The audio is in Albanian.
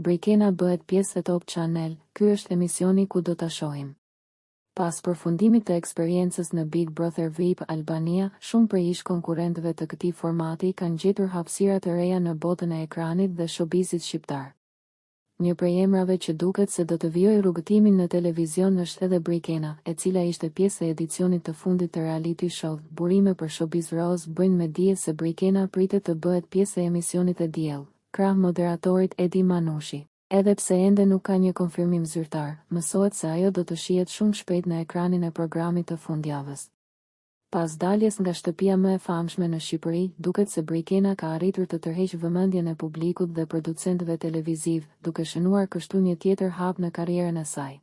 Brikena bëhet pjesë e Top Channel, ky është emisioni ku do ta shohim. Pas përfundimit të eksperiencës në Big Brother VIP Albania, shumë prej ish konkurrentëve të këtij formati kanë gjetur hapësira të reja në botën e ekranit dhe showbizit shqiptar. Një prej emrave që duket se do të vijojë rrugëtimin në televizion është edhe Brikena, e cila ishte pjesë e edicionit të fundit të reality show. Burime për Showbiz Rose bëjnë me dije se Brikena pritet të bëhet pjesë e emisionit e diell, krah moderatorit Edi Manushi. Edhe pse ende nuk ka një konfirmim zyrtar, mësohet se ajo do të shihet shumë shpejt në ekranin e programit të fundjavës. Pas daljes nga shtëpia më e famshme në Shqipëri, duket se Brikena ka arritur të tërheqë vëmendjen e publikut dhe producentëve televiziv, duke shënuar kështu një tjetër hap në karrierën e saj.